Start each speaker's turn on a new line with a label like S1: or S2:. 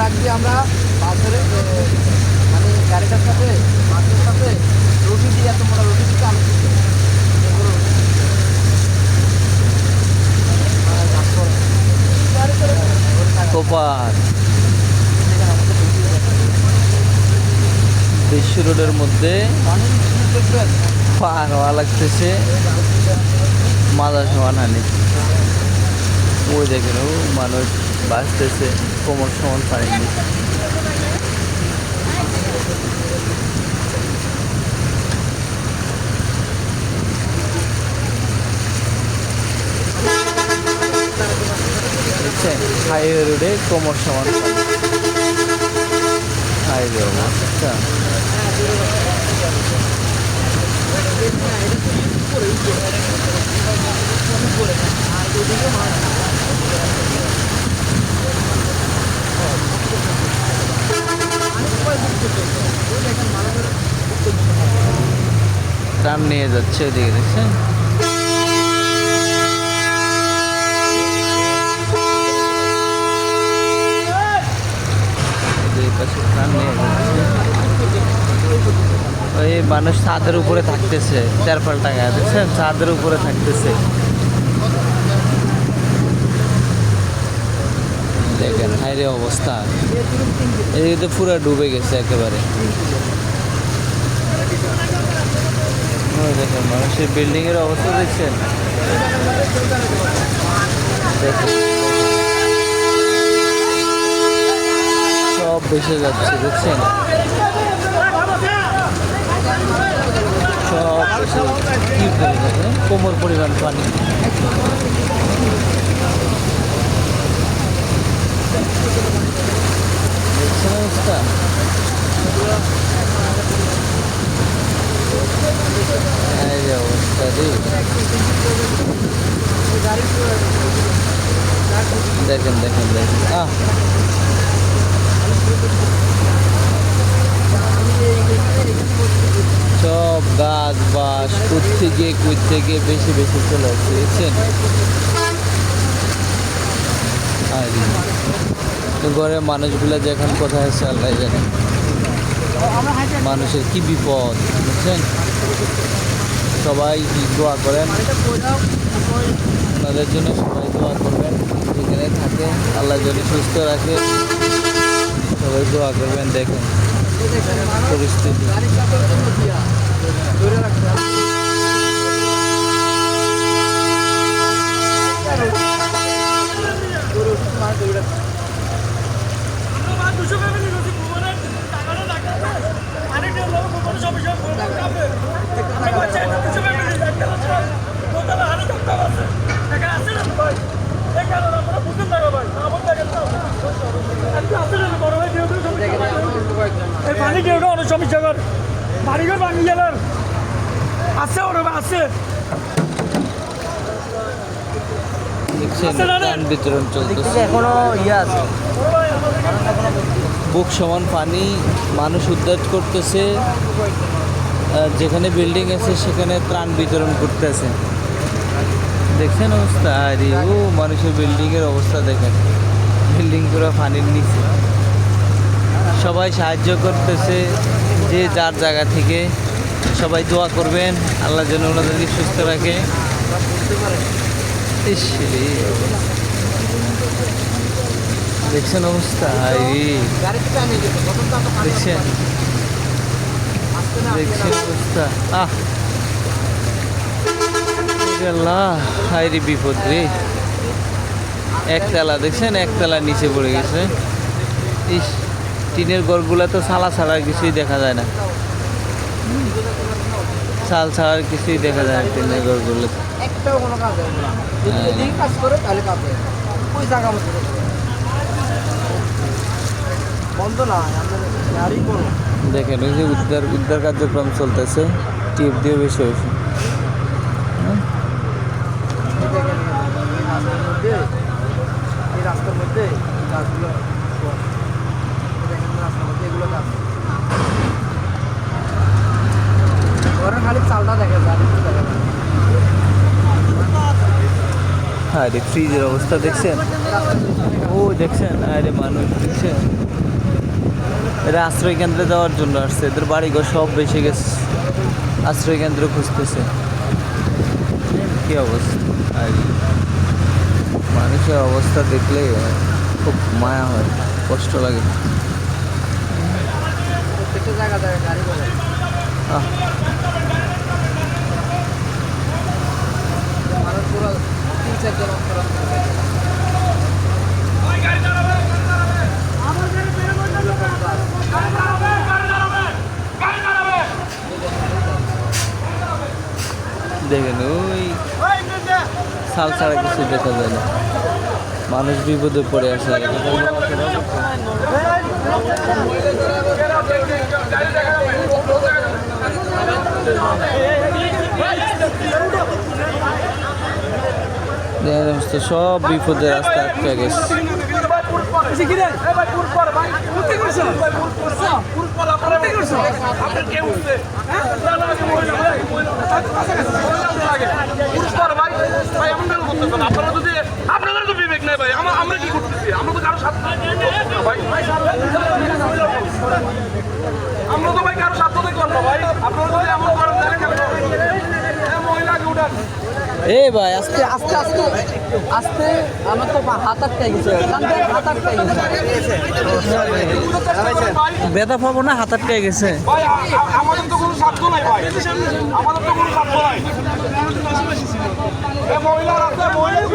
S1: রাখছি আমরা বাসের মানে গাড়িটার সাথে বাসের সাথে রুটি দিয়ে এত মোটা রুটি দিতে আমি
S2: কোপার বিশ্ব রোডের মধ্যে পার হওয়া লাগতেছে মাজা সমান হানি। ওই দেখেন ও মানুষ বাঁচতেছে কোমর সমান পানি নিচ্ছে। দেখছেন হাইওয়ে রোডে কোমর সমান পানি। হাইওয়ে অবস্থা ট্রাম নিয়ে যাচ্ছে ওদিকে দেখছেন। ওই মানুষ ছাদের উপরে থাকতেছে, তেরপাল টাকা দেখছেন ছাদের উপরে থাকতেছে। দেখেন হাইরে অবস্থা, এই তো পুরো ডুবে গেছে একেবারে। দেখেন মানুষের বিল্ডিং এর অবস্থা দেখছেন। সব ভেসে যাচ্ছে দেখছেন, সব কি কোমর পরিমাণ পানি। দেখছেন অবস্থা, অবস্থা দেখেন দেখেন দেখেন সব গাছ বাস কুদ থেকে বেশি বেশি চলে আসছে দেখছেন। আর ঘরে মানুষগুলা যে এখন কোথায় আছে আল্লাহ জানে। মানুষের কি বিপদ বুঝছেন। সবাই দোয়া করেন, আপনাদের জন্য সবাই দোয়া করবেন, যেখানে থাকে আল্লাহ যেন সুস্থ রাখে, সবাই দোয়া করবেন। দেখেন পরিস্থিতি
S3: পানি কেউ অনেক সমস্যা কর বাড়িঘর ভাঙি গেলার আছে ওরা আছে
S2: বিতরণ চলতেছে
S1: এখনো ইয়ে আছে,
S2: বুক সমান পানি। মানুষ উদ্ধার করতেছে, যেখানে বিল্ডিং আছে সেখানে ত্রাণ বিতরণ করতেছে। দেখছেন অবস্থা, আরে ও মানুষের বিল্ডিং এর অবস্থা দেখেন, বিল্ডিং পুরো পানির নিচে। সবাই সাহায্য করতেছে যে যার জায়গা থেকে। সবাই দোয়া করবেন আল্লাহ যেন ওনাদেরকে সুস্থ রাখে। দেখছেন অবস্থা, দেখছেন দেখছেন অবস্থা। হাইরি বিপদ রে, একতলা দেখছেন, একতলা নিচে পড়ে গেছে। ইস, টিনের ঘরগুলা তো ছালা ছাড়া কিছুই দেখা যায় না, চাল ছাড়ার কিছুই দেখা যায় না টিনের ঘরগুলো। দেখেন ওই যে উদ্ধার কার্যক্রম চলতেছে, টিপ দিয়ে বেশি বেশি।
S1: রাস্তার মধ্যে গাছগুলো এগুলো গাছ খালি চালটা দেখা যায়।
S2: আরে ফ্রিজের অবস্থা দেখছেন, ও দেখছেন, আরে মানুষ দেখছেন। এরা আশ্রয় কেন্দ্রে যাওয়ার জন্য আসছে, এদের বাড়িঘর সব বেঁচে গেছে, আশ্রয় কেন্দ্র খুঁজতেছে। কি অবস্থা! আর মানুষের অবস্থা দেখলে খুব মায়া হয়, কষ্ট লাগে।
S1: প্রত্যেকটা জায়গা জায়গায় গাড়ি বলে
S2: আহ,
S1: মানুষ পুরো 3-4 জন অন্তর
S2: দেখেন ওই সাল ছাড়া কিছু দেখা যায় না, মানুষ বিপদে পড়ে আছে। সব বিপদের রাস্তা আটকে গেছে।
S4: আপনাদের তো বিবেক নাই ভাই, আমরা কি করতেছি? আমরা তো কারো সাথে আমরা তো ভাই কারো সাথে দেখলাম না ভাই। আপনারা যদি এমন করেন তাহলে কেন মহিলাকে উঠান।
S2: এ ভাই আস্তে
S1: আস্তে আস্তে আস্তে আমার তো হাত আটকে গেছে, হাত আটকে গেছে।
S2: ব্যথা পাবো না, হাত আটকে গেছে।
S4: ভাই আমাদের তো কোনো স্বার্থ নাই ভাই, আমাদের তো কোনো স্বার্থ নাই। মহিলার আছে, মহিলা